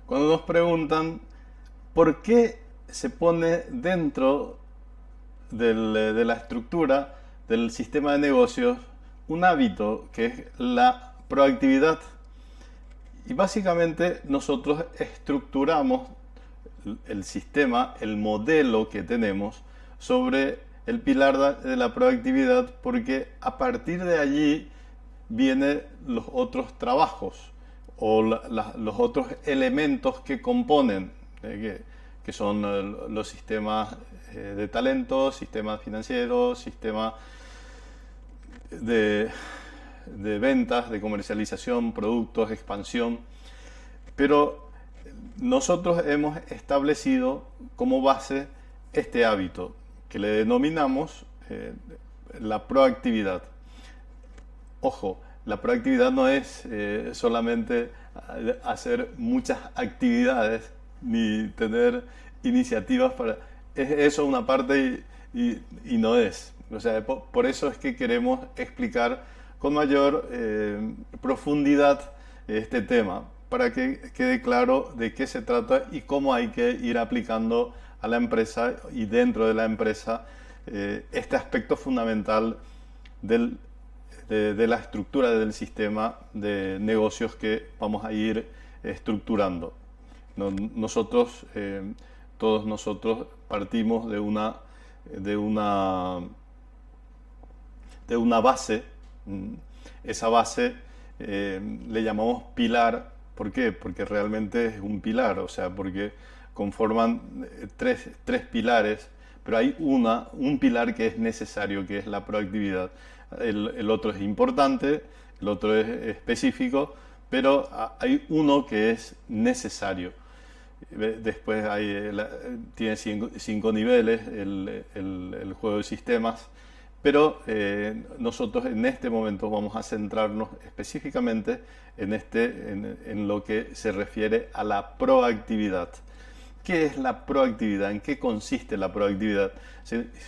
Cuando nos preguntan por qué se pone dentro de la estructura del sistema de negocios un hábito que es la proactividad. Y básicamente nosotros estructuramos el sistema, el modelo que tenemos sobre el pilar de la proactividad, porque a partir de allí vienen los otros trabajos o los otros elementos que componen, que son los sistemas de talento, sistemas financieros, sistemas de, de ventas, de comercialización, productos, expansión. Pero nosotros hemos establecido como base este hábito que le denominamos la proactividad. Ojo, la proactividad no es solamente hacer muchas actividades ni tener iniciativas para... Es eso una parte y no es. O sea, por eso es que queremos explicar con mayor profundidad este tema, para que quede claro de qué se trata y cómo hay que ir aplicando a la empresa y dentro de la empresa este aspecto fundamental de la estructura del sistema de negocios que vamos a ir estructurando. Nosotros, todos nosotros partimos de una, de una base. Esa base le llamamos pilar. ¿Por qué? Porque realmente es un pilar, o sea, porque conforman tres pilares, pero hay un pilar que es necesario, que es la proactividad. El otro es importante, el otro es específico, pero hay uno que es necesario. Después tiene cinco niveles el juego de sistemas, pero nosotros en este momento vamos a centrarnos específicamente en lo que se refiere a la proactividad. ¿Qué es la proactividad? ¿En qué consiste la proactividad?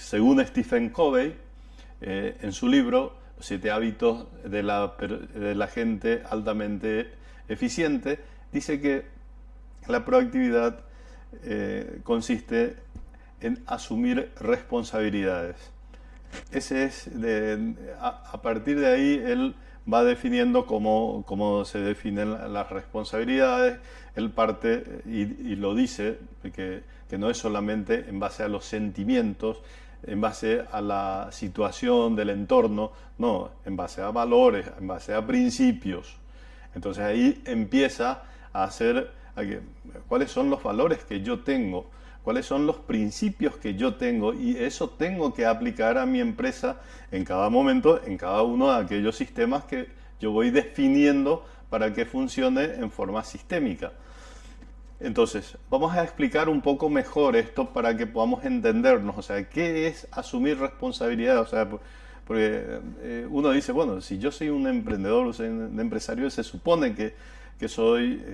Según Stephen Covey, en su libro Siete hábitos de la gente altamente eficiente, dice que la proactividad consiste en asumir responsabilidades. A partir de ahí él va definiendo cómo se definen las responsabilidades. Él parte y lo dice, que no es solamente en base a los sentimientos, en base a la situación del entorno, no, en base a valores, en base a principios. Entonces ahí empieza a hacer cuáles son los valores que yo tengo, cuáles son los principios que yo tengo, y eso tengo que aplicar a mi empresa en cada momento, en cada uno de aquellos sistemas que yo voy definiendo para que funcione en forma sistémica. Entonces, vamos a explicar un poco mejor esto para que podamos entendernos, o sea, ¿qué es asumir responsabilidad? O sea, porque uno dice, bueno, si yo soy un emprendedor, soy un empresario, se supone que soy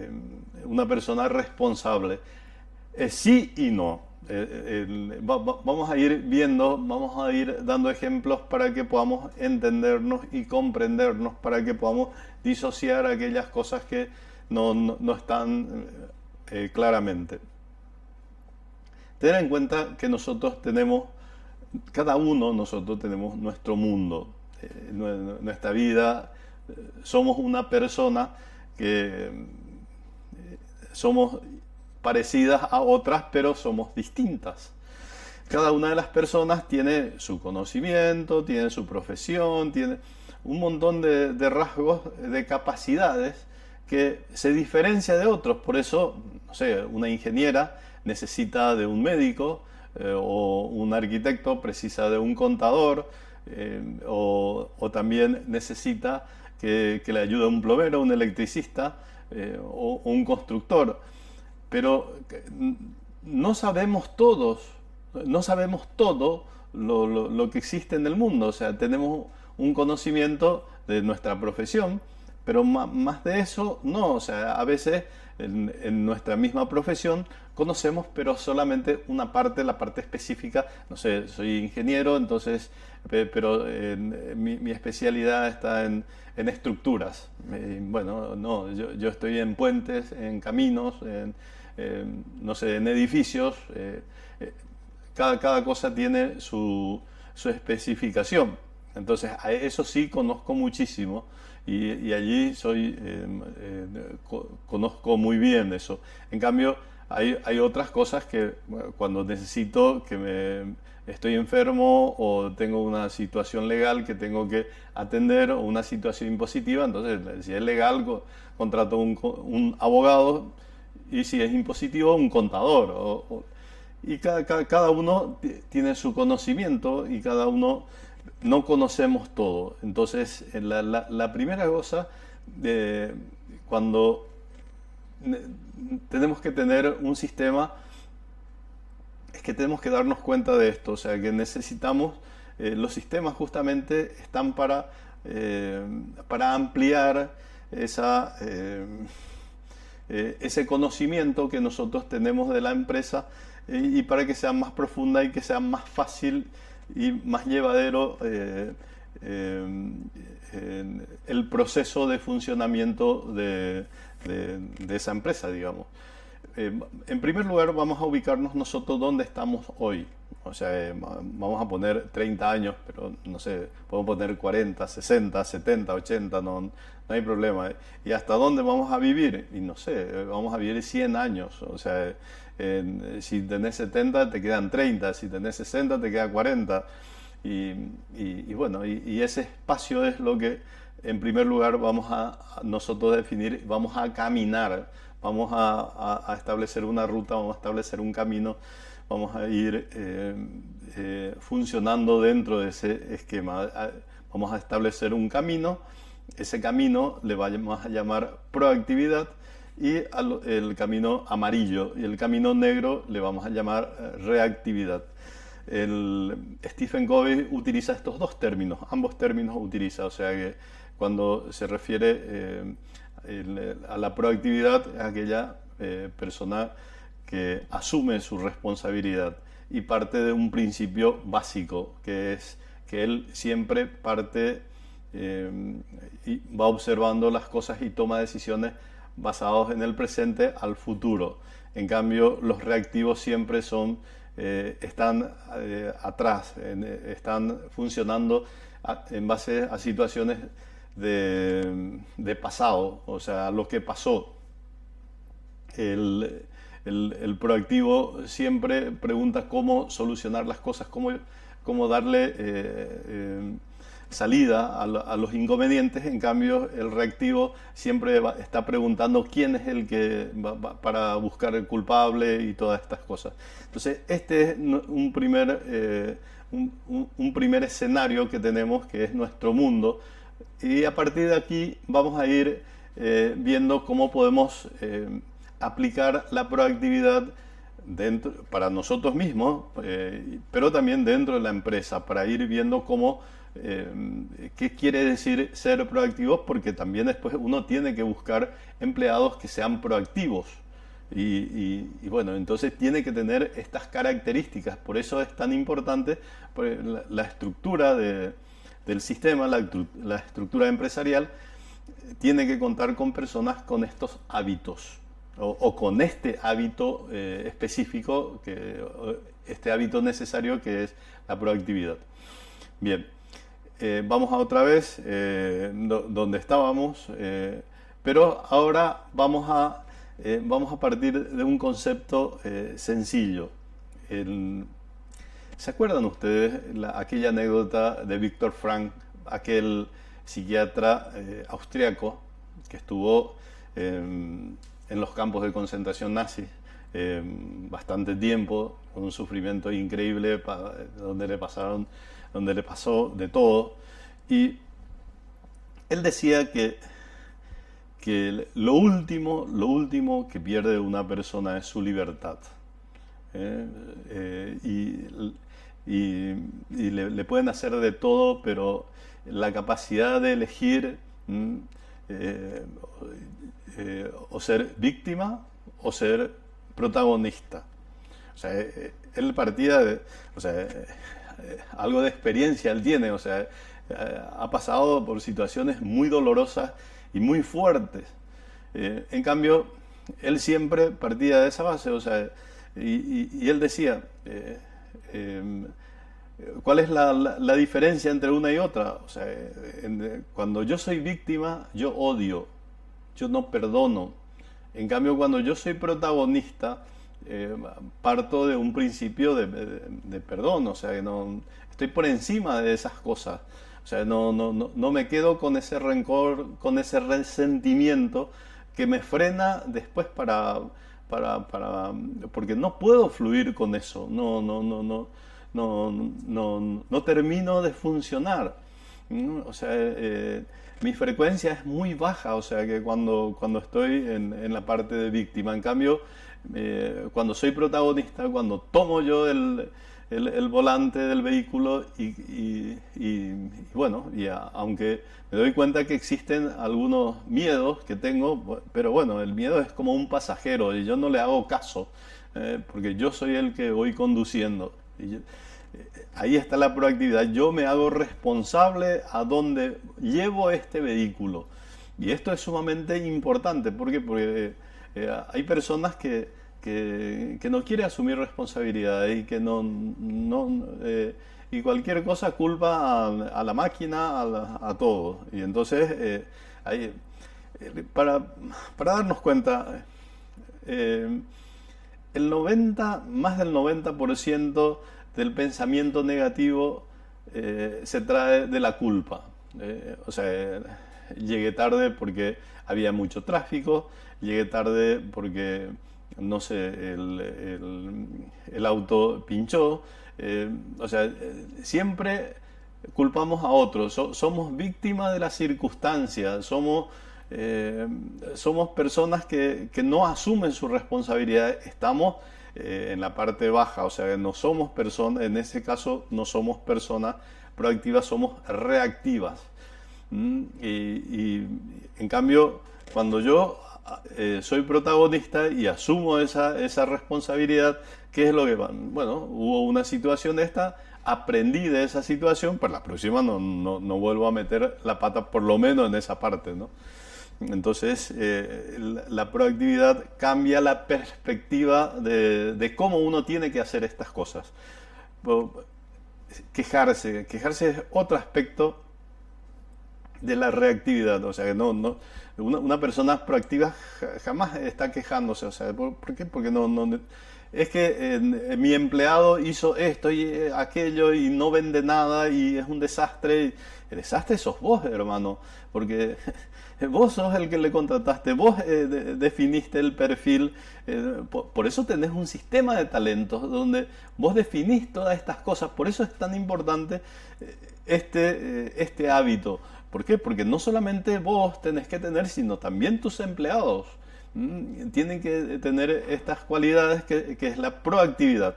una persona responsable. Sí y no. Vamos a ir viendo, vamos a ir dando ejemplos para que podamos entendernos y comprendernos, para que podamos disociar aquellas cosas que no están claramente. Tener en cuenta que cada uno nosotros tenemos nuestro mundo, nuestra vida. Somos una persona que somos parecidas a otras, pero somos distintas. Cada una de las personas tiene su conocimiento, tiene su profesión, tiene un montón de rasgos, de capacidades que se diferencia de otros. Por eso, no sé, una ingeniera necesita de un médico, o un arquitecto precisa de un contador, o también necesita que le ayude un plomero, un electricista, o un constructor. Pero no sabemos no sabemos todo lo que existe en el mundo. O sea, tenemos un conocimiento de nuestra profesión, pero más de eso no. O sea, a veces en nuestra misma profesión conocemos, pero solamente una parte, la parte específica. No sé, soy ingeniero, entonces, pero mi especialidad está en estructuras. Bueno, no, yo estoy en puentes, en caminos, no sé, en edificios. Cada cosa tiene su especificación. Entonces, a eso sí conozco muchísimo y allí conozco muy bien eso. En cambio, hay otras cosas que bueno, cuando necesito estoy enfermo o tengo una situación legal que tengo que atender o una situación impositiva, entonces si es legal contrato un abogado y si es impositivo un contador. Y cada uno tiene su conocimiento y cada uno no conocemos todo. Entonces, la primera cosa, cuando tenemos que tener un sistema, es que tenemos que darnos cuenta de esto. O sea, que necesitamos, los sistemas justamente están para ampliar ese conocimiento que nosotros tenemos de la empresa y para que sea más profunda y que sea más fácil y más llevadero el proceso de funcionamiento de esa empresa, digamos. En primer lugar, vamos a ubicarnos nosotros dónde estamos hoy. O sea, vamos a poner 30 años, pero no sé, podemos poner 40, 60, 70, 80, no hay problema. ¿Y hasta dónde vamos a vivir? Y no sé, vamos a vivir 100 años. O sea, si tenés 70 te quedan 30, si tenés 60 te quedan 40. Y bueno, y ese espacio es lo que en primer lugar vamos a nosotros definir, vamos a caminar, vamos a establecer una ruta, vamos a establecer un camino, vamos a ir funcionando dentro de ese esquema. Vamos a establecer un camino, ese camino le vamos a llamar proactividad y el camino amarillo y el camino negro le vamos a llamar reactividad. Stephen Covey utiliza estos dos términos, ambos términos utiliza, o sea que cuando se refiere a la proactividad es aquella persona que asume su responsabilidad y parte de un principio básico, que es que él siempre parte y va observando las cosas y toma decisiones basadas en el presente al futuro. En cambio, los reactivos siempre están atrás, están funcionando en base a situaciones de pasado, o sea, lo que pasó. El proactivo siempre pregunta cómo solucionar las cosas, cómo darle salida a los inconvenientes. En cambio, el reactivo siempre está preguntando quién es el que va para buscar el culpable y todas estas cosas. Entonces, este es un primer escenario que tenemos, que es nuestro mundo. Y a partir de aquí vamos a ir viendo cómo podemos aplicar la proactividad para nosotros mismos, pero también dentro de la empresa, para ir viendo qué quiere decir ser proactivos, porque también después uno tiene que buscar empleados que sean proactivos. Y bueno, entonces tiene que tener estas características. Por eso es tan importante la estructura del sistema, la estructura empresarial, tiene que contar con personas con estos hábitos o con este hábito específico, este hábito necesario que es la proactividad. Bien, vamos a otra vez donde estábamos, pero ahora vamos a partir de un concepto sencillo. ¿Se acuerdan ustedes aquella anécdota de Viktor Frankl, aquel psiquiatra austriaco que estuvo en los campos de concentración nazis bastante tiempo, con un sufrimiento increíble, donde le pasó de todo? Y él decía que lo último que pierde una persona es su libertad. Y le pueden hacer de todo, pero la capacidad de elegir eh, o ser víctima o ser protagonista. O sea, él partía de, o sea, algo de experiencia él tiene, o sea, ha pasado por situaciones muy dolorosas y muy fuertes. En cambio, él siempre partía de esa base, o sea, y él decía, ¿cuál es la diferencia entre una y otra? O sea, cuando yo soy víctima, yo odio, yo no perdono. En cambio, cuando yo soy protagonista, parto de un principio de perdón, o sea, que no, estoy por encima de esas cosas. O sea, no me quedo con ese rencor, con ese resentimiento que me frena después porque no puedo fluir con eso, no termino de funcionar. O sea, mi frecuencia es muy baja, o sea que cuando estoy en la parte de víctima. En cambio, cuando soy protagonista, cuando tomo yo el volante del vehículo bueno, aunque me doy cuenta que existen algunos miedos que tengo, pero bueno, el miedo es como un pasajero y yo no le hago caso, porque yo soy el que voy conduciendo. Ahí está la proactividad. Yo me hago responsable a dónde llevo este vehículo. Y esto es sumamente importante. ¿Por qué? Porque hay personas que no quieren asumir responsabilidades y que y cualquier cosa culpa a la máquina, a todo. Y entonces, para darnos cuenta, más del 90% del pensamiento negativo se trae de la culpa. O sea, llegué tarde porque había mucho tráfico, llegué tarde porque, no sé, el auto pinchó. O sea, siempre culpamos a otros, somos víctimas de las circunstancias, somos personas que no asumen su responsabilidad, estamos en la parte baja, o sea, no somos personas, en ese caso no somos personas proactivas, somos reactivas. Y en cambio, cuando yo soy protagonista y asumo esa responsabilidad, ¿qué es lo que va? Bueno, hubo una situación de esta, aprendí de esa situación, pero la próxima no vuelvo a meter la pata, por lo menos en esa parte, ¿no? Entonces, la proactividad cambia la perspectiva de cómo uno tiene que hacer estas cosas. Quejarse es otro aspecto de la reactividad, o sea, que una persona proactiva jamás está quejándose, o sea, ¿por qué? Porque es que mi empleado hizo esto y aquello y no vende nada y es un desastre. El desastre sos vos, hermano, porque vos sos el que le contrataste, vos definiste el perfil, por eso tenés un sistema de talentos donde vos definís todas estas cosas, por eso es tan importante este hábito. ¿Por qué? Porque no solamente vos tenés que tener, sino también tus empleados. Tienen que tener estas cualidades que es la proactividad,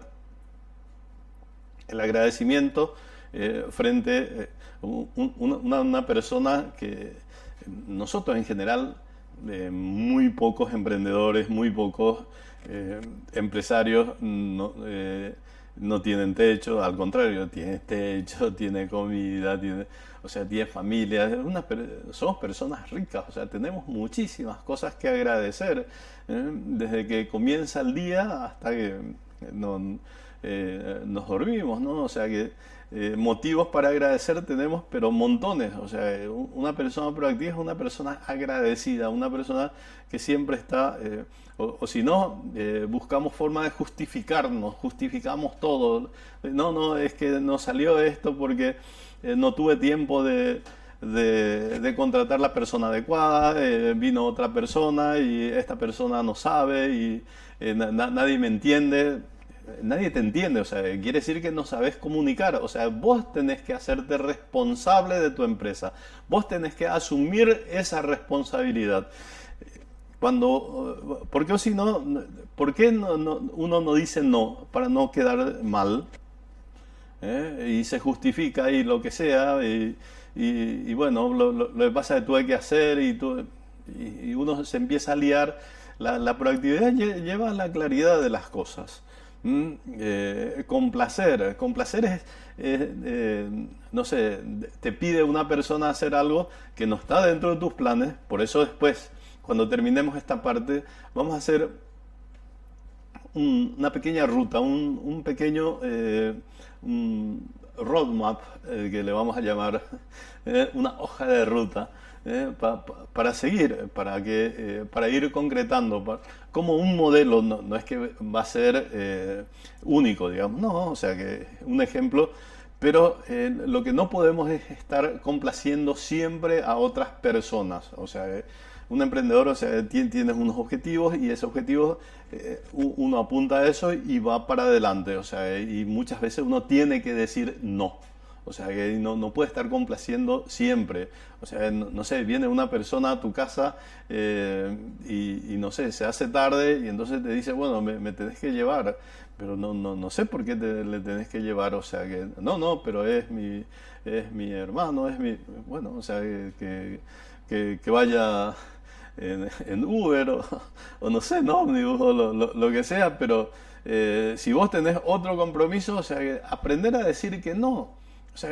el agradecimiento frente a una persona que nosotros en general, muy pocos emprendedores, muy pocos empresarios no tienen techo, al contrario, tiene techo, tiene comida, o sea, tiene familia, somos personas ricas, o sea, tenemos muchísimas cosas que agradecer, desde que comienza el día hasta que nos dormimos, ¿no? O sea que motivos para agradecer tenemos, pero montones. O sea, una persona proactiva es una persona agradecida, una persona que siempre está, o si no, buscamos forma de justificarnos, justificamos todo. No, es que no salió esto porque no tuve tiempo de contratar la persona adecuada, vino otra persona y esta persona no sabe y nadie me entiende. Nadie te entiende, o sea, quiere decir que no sabes comunicar, o sea, vos tenés que hacerte responsable de tu empresa, vos tenés que asumir esa responsabilidad. Porque si no, ¿por qué uno no dice no para no quedar mal? Y se justifica y lo que sea, y bueno, lo que pasa es que tú hay que hacer y uno se empieza a liar. La proactividad lleva a la claridad de las cosas. Complacer. Complacer es, no sé, te pide una persona hacer algo que no está dentro de tus planes. Por eso después, cuando terminemos esta parte, vamos a hacer una pequeña ruta, un pequeño un roadmap, que le vamos a llamar, una hoja de ruta, para seguir, para ir concretando, como un modelo. No es que va a ser único, digamos, no, o sea que un ejemplo, pero lo que no podemos es estar complaciendo siempre a otras personas. O sea, un emprendedor, o sea, tienes unos objetivos y esos objetivos, uno apunta a eso y va para adelante. O sea, y muchas veces uno tiene que decir no. O sea, que no puede estar complaciendo siempre. O sea, no sé, viene una persona a tu casa, y no sé, se hace tarde y entonces te dice, bueno, me tenés que llevar, pero no sé por qué le tenés que llevar. O sea, que no, pero es mi hermano, bueno, o sea, que vaya en Uber o no sé, en ómnibus o lo que sea, pero si vos tenés otro compromiso, o sea, que aprender a decir que no. O sea,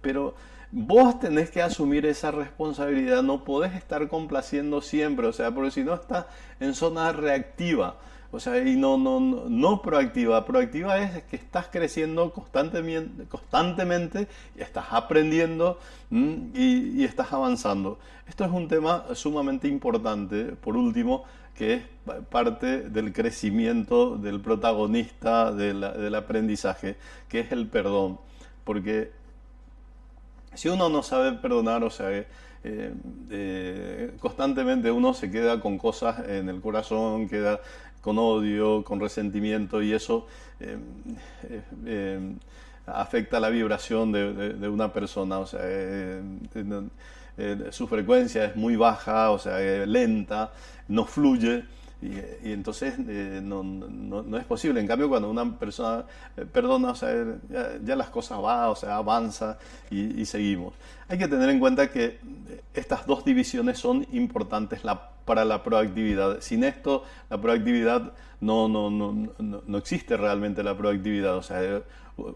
pero vos tenés que asumir esa responsabilidad, no podés estar complaciendo siempre, o sea, porque si no estás en zona reactiva, o sea, y no proactiva. Proactiva es que estás creciendo constantemente y estás aprendiendo, y estás avanzando. Esto es un tema sumamente importante, por último, que es parte del crecimiento del protagonista del aprendizaje, que es el perdón. Porque si uno no sabe perdonar, o sea, constantemente uno se queda con cosas en el corazón, queda con odio, con resentimiento, y eso afecta la vibración de una persona. O sea, su frecuencia es muy baja, o sea, lenta, no fluye. Y entonces no es posible. En cambio, cuando una persona perdona, o sea, ya las cosas van, o sea, avanza y seguimos. Hay que tener en cuenta que estas dos divisiones son importantes para la proactividad. Sin esto, la proactividad no existe realmente la proactividad. O sea,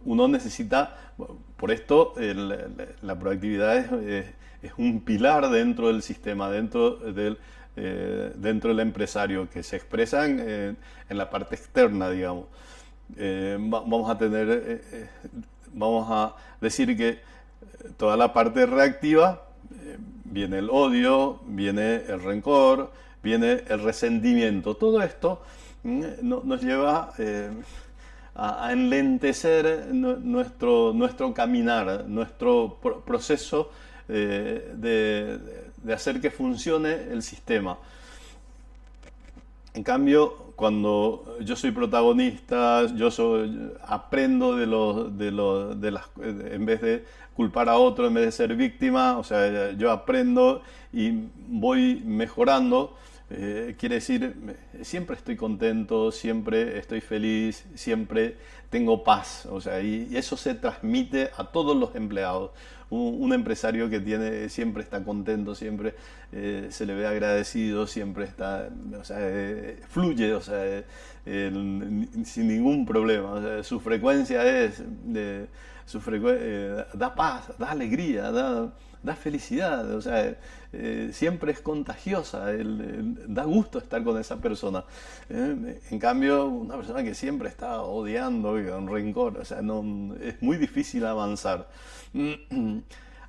uno necesita, por esto, la proactividad es un pilar dentro del sistema, dentro del empresario, que se expresa en la parte externa, digamos. Vamos a decir que toda la parte reactiva, viene el odio, viene el rencor, viene el resentimiento. Todo esto nos lleva a enlentecer nuestro caminar, nuestro proceso de hacer que funcione el sistema. En cambio, cuando yo soy protagonista, aprendo en vez de culpar a otro, en vez de ser víctima, o sea, yo aprendo y voy mejorando. Quiere decir, siempre estoy contento, siempre estoy feliz, siempre tengo paz. O sea, y eso se transmite a todos los empleados. Un empresario que siempre está contento, siempre se le ve agradecido, siempre está, o sea, fluye, o sea, sin ningún problema. O sea, su frecuencia da paz, da alegría, da felicidad. O sea, siempre es contagiosa, da gusto estar con esa persona. En cambio, una persona que siempre está odiando, con rencor, o sea, es muy difícil avanzar.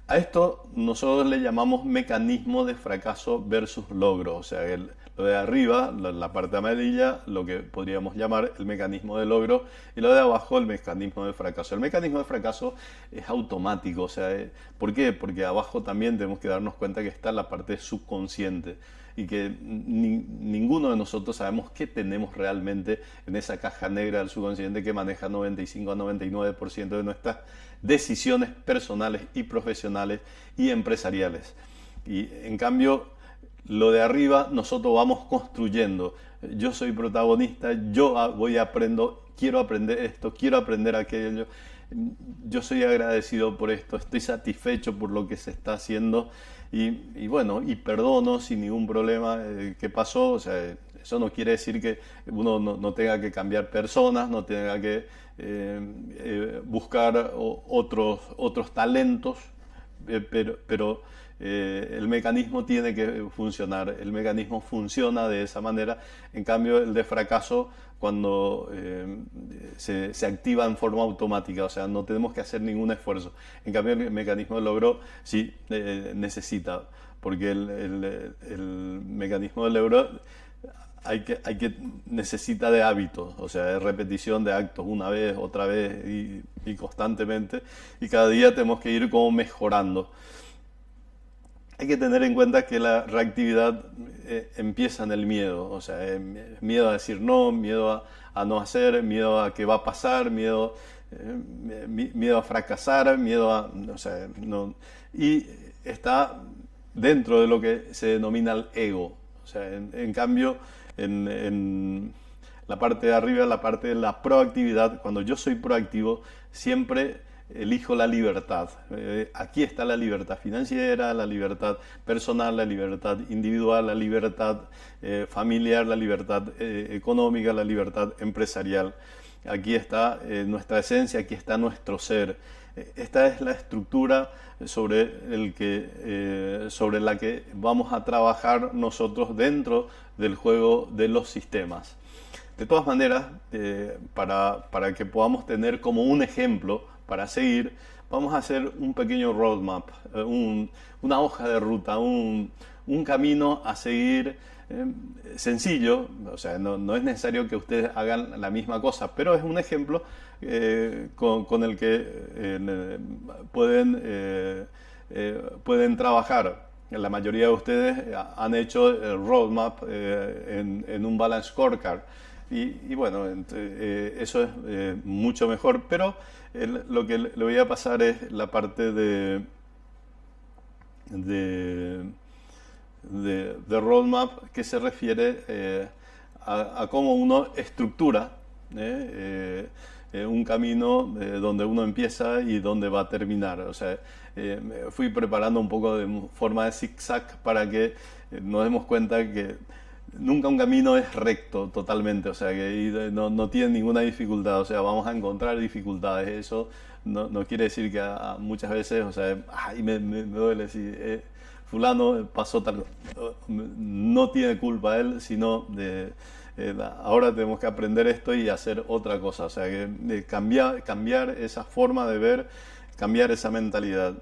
A esto nosotros le llamamos mecanismo de fracaso versus logro. O sea, lo de arriba, la parte amarilla, lo que podríamos llamar el mecanismo de logro, y lo de abajo, el mecanismo de fracaso. El mecanismo de fracaso es automático. O sea, ¿por qué? Porque abajo también tenemos que darnos cuenta que está la parte subconsciente y que ninguno de nosotros sabemos qué tenemos realmente en esa caja negra del subconsciente que maneja 95 a 99% de nuestras decisiones personales y profesionales y empresariales. Y en cambio, lo de arriba nosotros vamos construyendo. Yo soy protagonista, yo aprendo, quiero aprender esto, quiero aprender aquello. yo soy agradecido por esto, estoy satisfecho por lo que se está haciendo y bueno, y perdono sin ningún problema que pasó. O sea, eso no quiere decir que uno no tenga que cambiar personas, no tenga que buscar otros talentos, pero el mecanismo tiene que funcionar, el mecanismo funciona de esa manera. En cambio, el de fracaso, cuando se activa en forma automática, o sea, no tenemos que hacer ningún esfuerzo. En cambio, el mecanismo de logro sí necesita, porque el mecanismo del logro necesita de hábitos, o sea, de repetición de actos una vez, otra vez y constantemente, y cada día tenemos que ir como mejorando. Hay que tener en cuenta que la reactividad empieza en el miedo, o sea, miedo a decir no, miedo a no hacer, miedo a qué va a pasar, miedo a fracasar, miedo a, o sea, no, y está dentro de lo que se denomina el ego. O sea, en cambio, en la parte de arriba, la parte de la proactividad, cuando yo soy proactivo, siempre elijo la libertad. Aquí está la libertad financiera, la libertad personal, la libertad individual, la libertad familiar, la libertad económica, la libertad empresarial. Aquí está nuestra esencia, aquí está nuestro ser. Esta es la estructura sobre la que vamos a trabajar nosotros dentro del juego de los sistemas. De todas maneras, para que podamos tener como un ejemplo para seguir, vamos a hacer un pequeño roadmap, una hoja de ruta, un camino a seguir sencillo. O sea, no es necesario que ustedes hagan la misma cosa, pero es un ejemplo con el que pueden trabajar. La mayoría de ustedes han hecho el roadmap en un balance scorecard. Y bueno, eso es mucho mejor, pero lo que le voy a pasar es la parte de roadmap, que se refiere a cómo uno estructura un camino donde uno empieza y donde va a terminar. O sea, fui preparando un poco de forma de zigzag para que nos demos cuenta que nunca un camino es recto totalmente, o sea, que no tiene ninguna dificultad. O sea, vamos a encontrar dificultades. Eso no quiere decir que muchas veces, o sea, ay, me duele si fulano pasó tal, no tiene culpa él, sino ahora tenemos que aprender esto y hacer otra cosa. O sea, que cambiar esa forma de ver, cambiar esa mentalidad.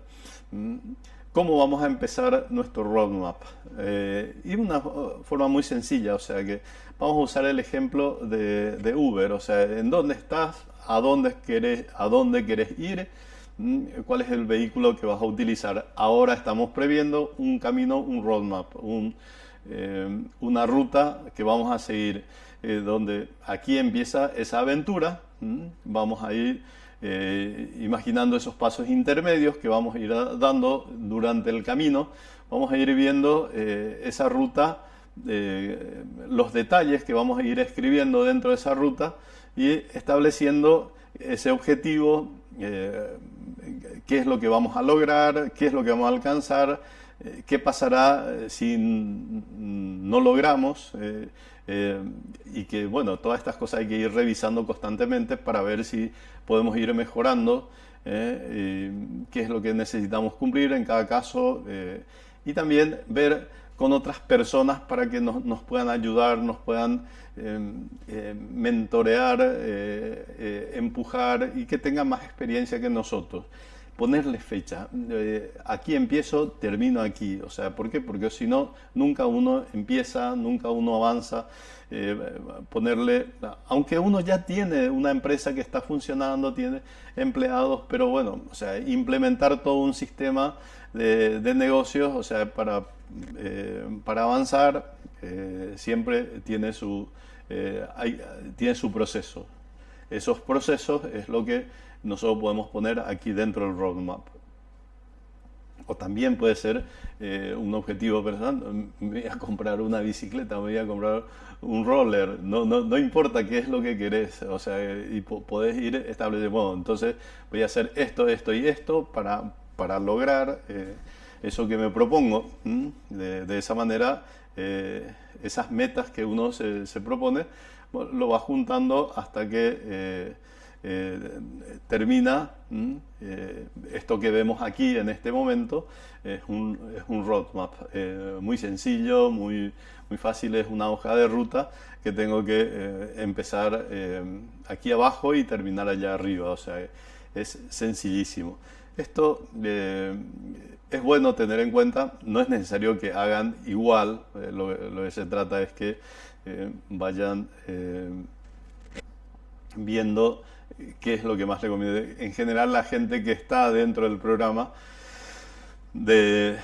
¿Cómo vamos a empezar nuestro roadmap? Y una forma muy sencilla, o sea que vamos a usar el ejemplo de Uber. O sea, ¿en dónde estás? ¿A dónde querés ir? ¿Cuál es el vehículo que vas a utilizar? Ahora estamos previendo un camino, un roadmap, una ruta que vamos a seguir, donde aquí empieza esa aventura. Vamos a ir imaginando esos pasos intermedios que vamos a ir dando durante el camino. Vamos a ir viendo esa ruta, los detalles que vamos a ir escribiendo dentro de esa ruta y estableciendo ese objetivo, qué es lo que vamos a lograr, qué es lo que vamos a alcanzar, qué pasará si no logramos. Y que, bueno, todas estas cosas hay que ir revisando constantemente para ver si podemos ir mejorando, qué es lo que necesitamos cumplir en cada caso, y también ver con otras personas para que nos puedan ayudar, nos puedan mentorear, empujar y que tengan más experiencia que nosotros. Ponerle fecha. Aquí empiezo, termino aquí. O sea, ¿por qué? Porque si no, nunca uno empieza, nunca uno avanza. Ponerle, aunque uno ya tiene una empresa que está funcionando, tiene empleados, pero bueno, o sea, implementar todo un sistema de negocios, o sea, para avanzar, siempre tiene tiene su proceso. Esos procesos es lo que nosotros podemos poner aquí dentro del roadmap. O también puede ser un objetivo personal, me voy a comprar una bicicleta, me voy a comprar un roller, no importa qué es lo que querés, o sea, y podés ir estableciendo, bueno, entonces voy a hacer esto, esto y esto para lograr eso que me propongo. De esa manera, esas metas que uno se propone, bueno, lo va juntando hasta que termina. Esto que vemos aquí en este momento es un roadmap muy sencillo, muy fácil, es una hoja de ruta que tengo que empezar aquí abajo y terminar allá arriba, o sea, es sencillísimo. Esto es bueno tener en cuenta, no es necesario que hagan igual, lo que se trata es que vayan viendo qué es lo que más le conviene. En general, la gente que está dentro del programa del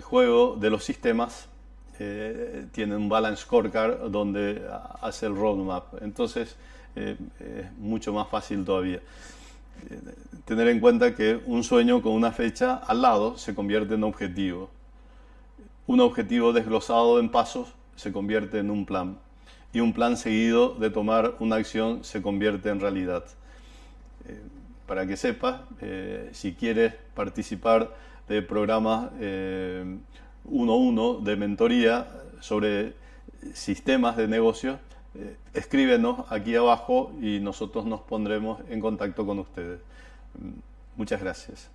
juego, de los sistemas, tiene un balance scorecard donde hace el roadmap. Entonces, es mucho más fácil todavía. Tener en cuenta que un sueño con una fecha al lado se convierte en objetivo. Un objetivo desglosado en pasos se convierte en un plan. Y un plan seguido de tomar una acción se convierte en realidad. Para que sepas, si quieres participar de programas 1-1 de mentoría sobre sistemas de negocios, escríbenos aquí abajo y nosotros nos pondremos en contacto con ustedes. Muchas gracias.